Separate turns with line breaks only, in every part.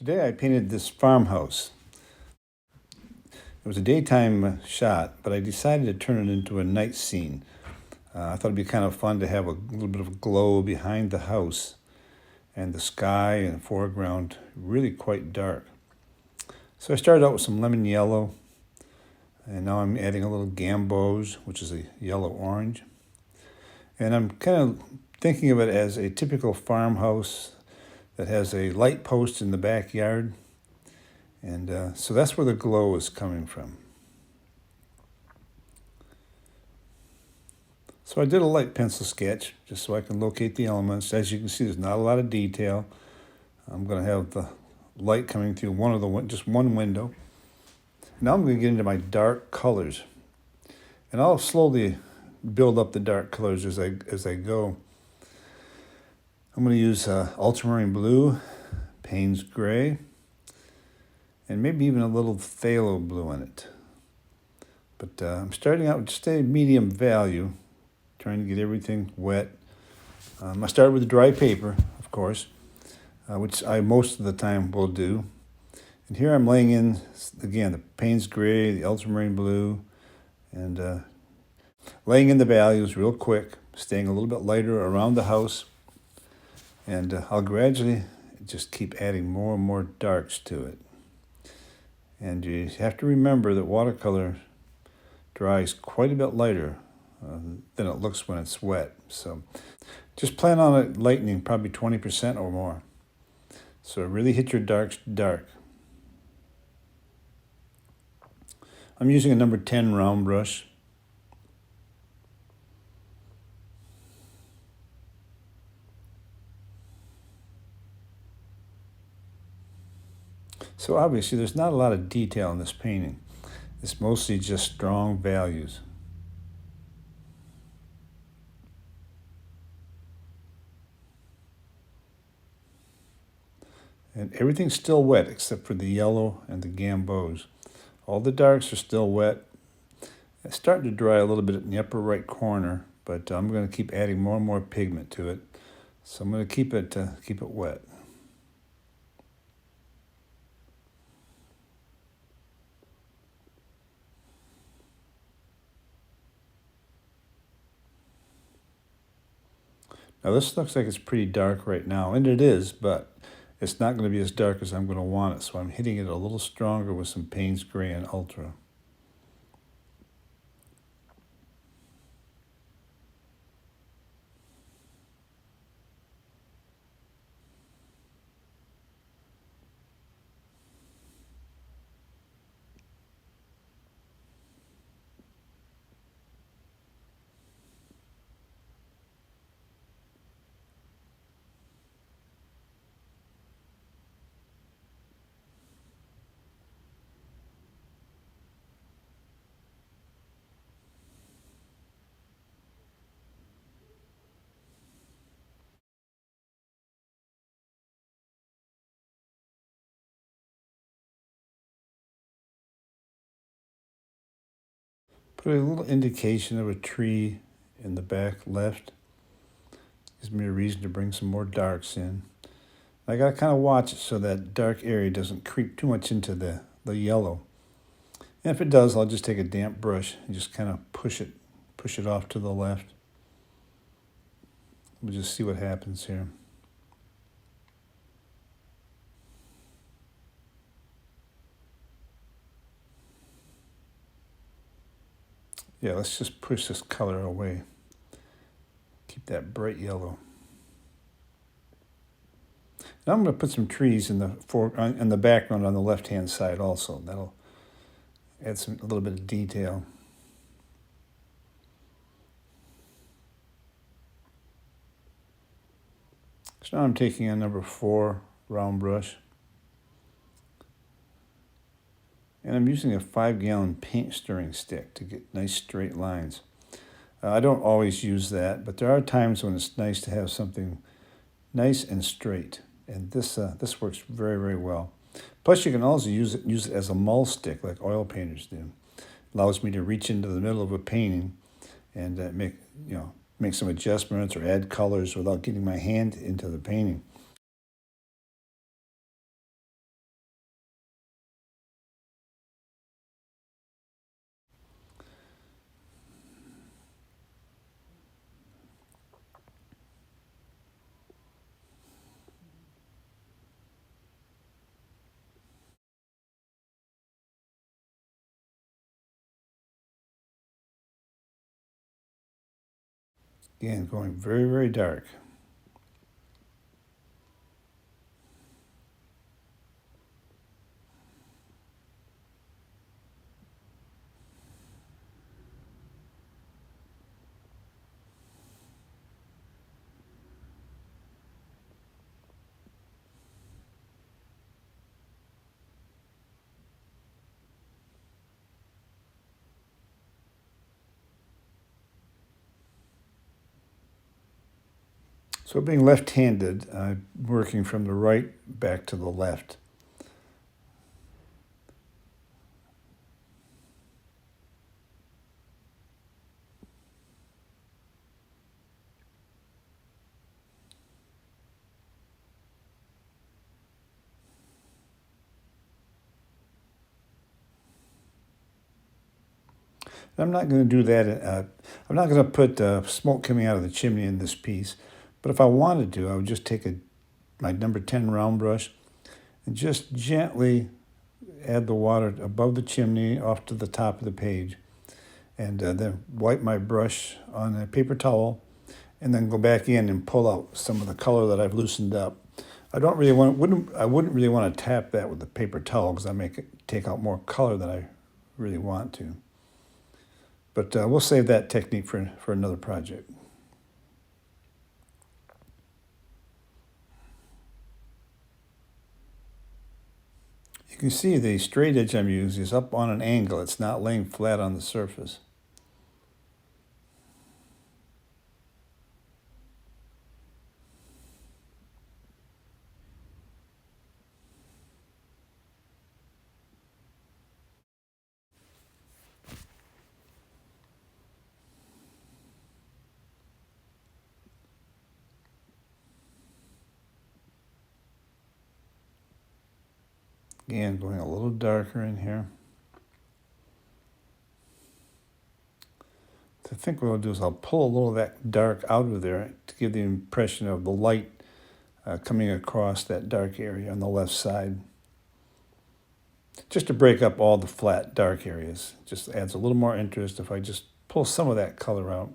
Today I painted this farmhouse. It was a daytime shot, but I decided to turn it into a night scene. I thought it'd be kind of fun to have a little bit of a glow behind the house and the sky and the foreground really quite dark. So I started out with some lemon yellow, and now I'm adding a little gamboge, which is a yellow-orange. And I'm kind of thinking of it as a typical farmhouse that has a light post in the backyard. And so that's where the glow is coming from. So I did a light pencil sketch just so I can locate the elements. As you can see, there's not a lot of detail. I'm going to have the light coming through just one window. Now I'm going to get into my dark colors. And I'll slowly build up the dark colors as I go. I'm going to use ultramarine blue, Payne's gray, and maybe even a little phthalo blue in it. But I'm starting out with just a medium value, trying to get everything wet. I started with dry paper, of course, which I most of the time will do. And here I'm laying in, again, the Payne's gray, the ultramarine blue, and laying in the values real quick, staying a little bit lighter around the house. And I'll gradually just keep adding more and more darks to it. And you have to remember that watercolor dries quite a bit lighter than it looks when it's wet. So just plan on it lightening probably 20% or more. So really hit your darks dark. I'm using a number 10 round brush. So obviously there's not a lot of detail in this painting. It's mostly just strong values. And everything's still wet except for the yellow and the gamboge. All the darks are still wet. It's starting to dry a little bit in the upper right corner, but I'm going to keep adding more and more pigment to it. So I'm going to keep it wet. Now this looks like it's pretty dark right now, and it is, but it's not going to be as dark as I'm going to want it, so I'm hitting it a little stronger with some Payne's Gray and Ultra. Put a little indication of a tree in the back left. Gives me a reason to bring some more darks in. I got to kind of watch it so that dark area doesn't creep too much into the yellow. And if it does, I'll just take a damp brush and just kind of push it off to the left. We'll just see what happens here. Yeah, let's just push this color away. Keep that bright yellow. Now I'm going to put some trees in the background on the left-hand side also. That'll add a little bit of detail. So now I'm taking a number 4 round brush. And I'm using a 5-gallon paint stirring stick to get nice straight lines. I don't always use that, but there are times when it's nice to have something nice and straight. And this works very, very well. Plus, you can also use it as a mull stick, like oil painters do. Allows me to reach into the middle of a painting and make some adjustments or add colors without getting my hand into the painting. Again, going very, very dark. So being left-handed, I'm working from the right back to the left. I'm not going to do that. I'm not going to put smoke coming out of the chimney in this piece. But if I wanted to, I would just take my number 10 round brush and just gently add the water above the chimney off to the top of the page. And then wipe my brush on a paper towel and then go back in and pull out some of the color that I've loosened up. I wouldn't really want to tap that with the paper towel because I make it take out more color than I really want to. But we'll save that technique for another project. You can see the straight edge I'm using is up on an angle. It's not laying flat on the surface. Again, going a little darker in here. I think what I'll do is I'll pull a little of that dark out of there to give the impression of the light coming across that dark area on the left side. Just to break up all the flat dark areas. Just adds a little more interest if I just pull some of that color out.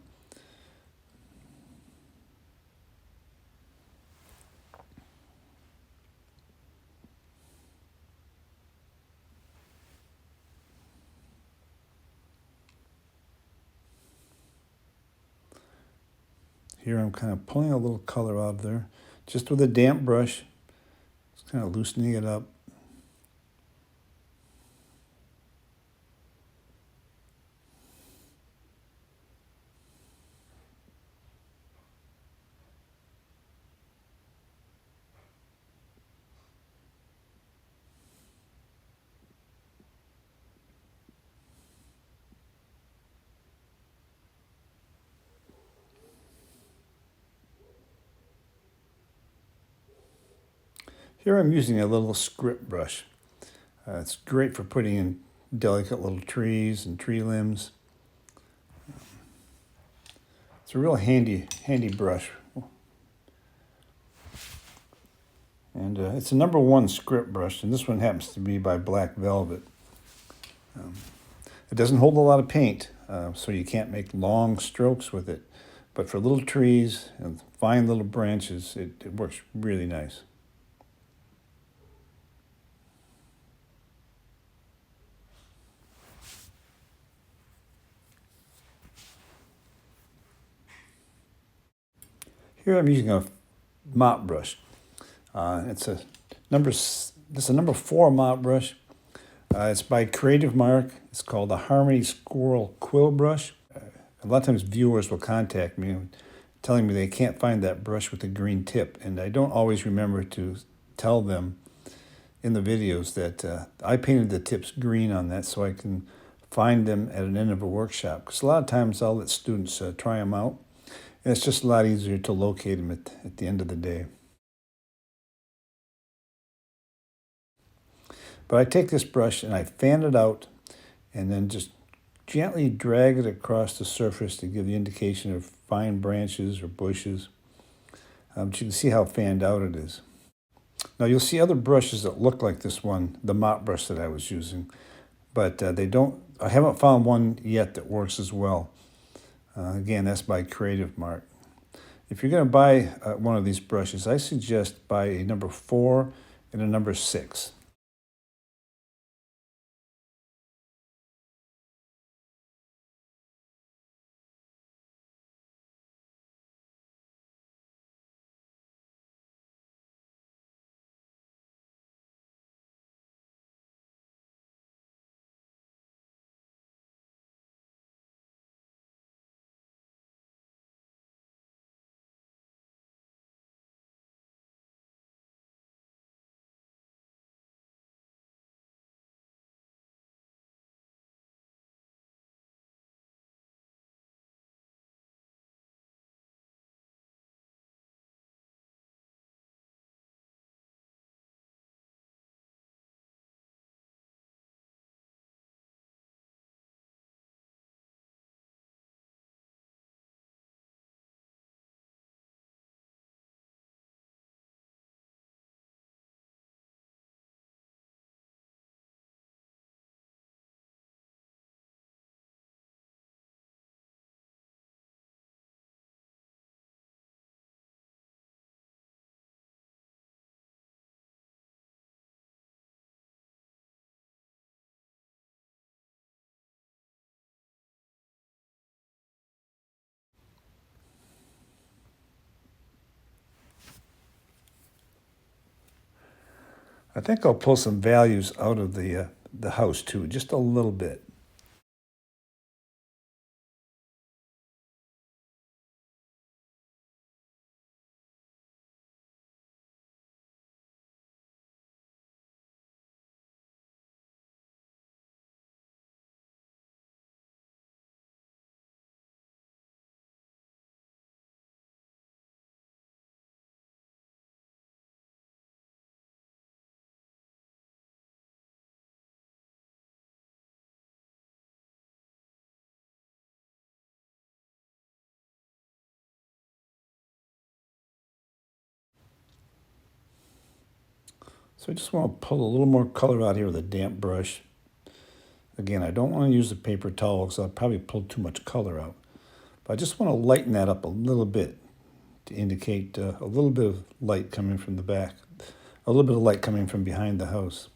Here I'm kind of pulling a little color out of there, just with a damp brush, just kind of loosening it up. Here I'm using a little script brush. It's great for putting in delicate little trees and tree limbs. It's a real handy brush. And it's a number 1 script brush, and this one happens to be by Black Velvet. It doesn't hold a lot of paint, so you can't make long strokes with it. But for little trees and fine little branches, it works really nice. Here I'm using a mop brush. It's a number 4 mop brush. It's by Creative Mark. It's called the Harmony Squirrel Quill Brush. A lot of times viewers will contact me telling me they can't find that brush with the green tip, and I don't always remember to tell them in the videos that I painted the tips green on that so I can find them at an end of a workshop. Because a lot of times I'll let students try them out, and it's just a lot easier to locate them at the end of the day. But I take this brush and I fan it out and then just gently drag it across the surface to give the indication of fine branches or bushes. But you can see how fanned out it is. Now you'll see other brushes that look like this one, the mop brush that I was using, but I haven't found one yet that works as well. Again, that's by Creative Mark. If you're going to buy one of these brushes, I suggest buy a number 4 and a number 6. I think I'll pull some values out of the house too, just a little bit. So I just want to pull a little more color out here with a damp brush. Again, I don't want to use the paper towel because I'll probably pull too much color out. But I just want to lighten that up a little bit to indicate a little bit of light coming from the back, a little bit of light coming from behind the house.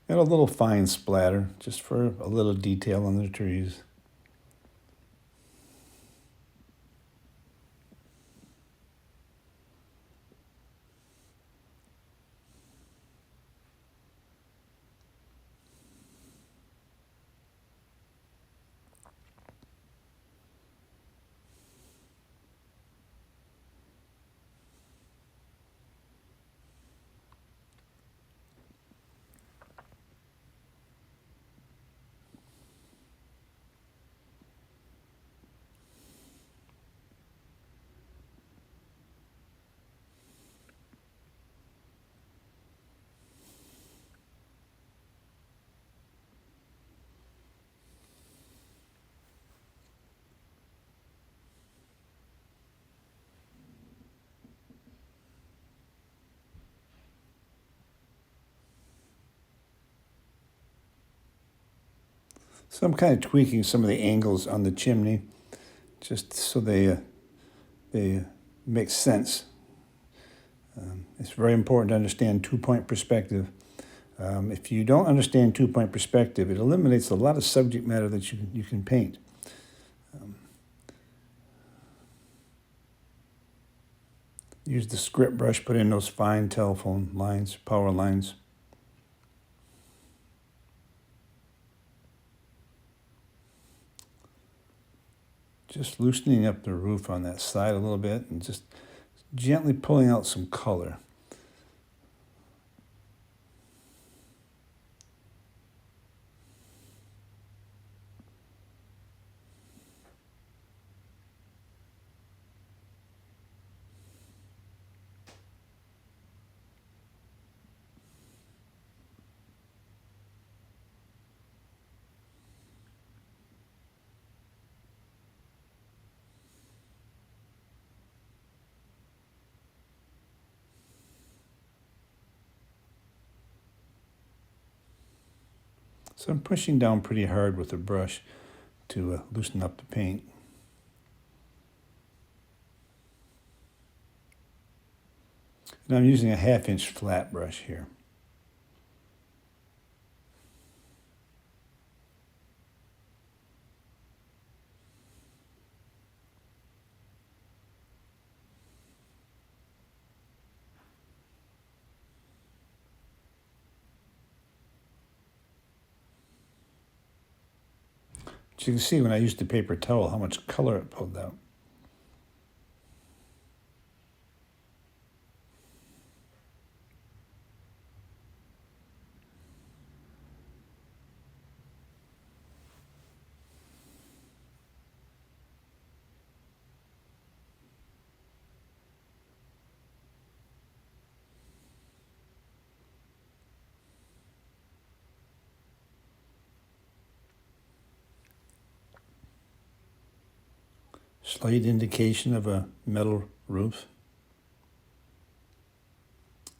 And a little fine splatter, just for a little detail on the trees. So I'm kind of tweaking some of the angles on the chimney, just so they make sense. It's very important to understand two-point perspective. If you don't understand two-point perspective, it eliminates a lot of subject matter that you can paint. Use the script brush, put in those fine telephone lines, power lines. Just loosening up the roof on that side a little bit and just gently pulling out some color. So I'm pushing down pretty hard with the brush, to loosen up the paint. And I'm using a 1/2-inch flat brush here. So you can see when I used the paper towel how much color it pulled out. Slight indication of a metal roof.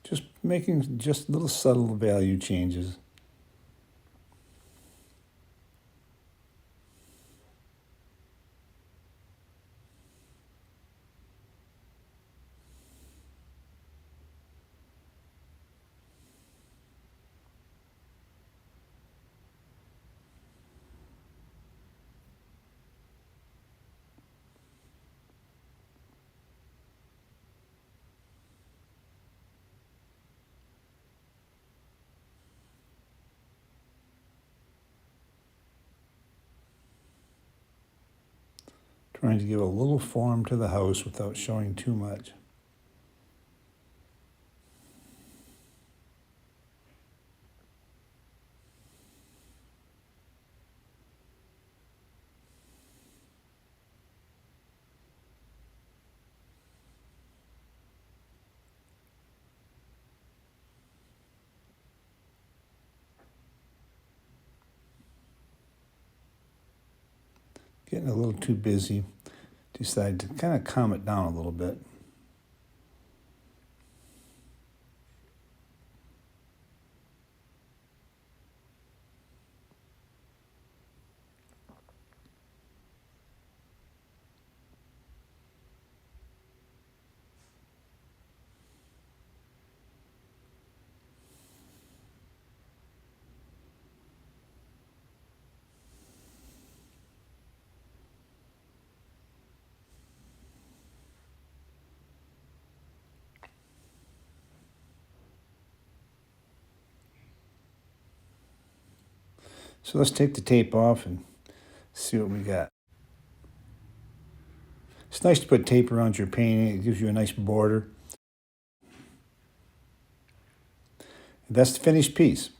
Just making just little subtle value changes. Trying to give a little form to the house without showing too much. Getting a little too busy. Decided to kind of calm it down a little bit. So let's take the tape off and see what we got. It's nice to put tape around your painting. It gives you a nice border. And that's the finished piece.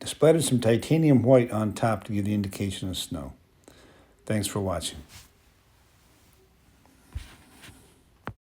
I splattered some titanium white on top to give the indication of snow. Thanks for watching.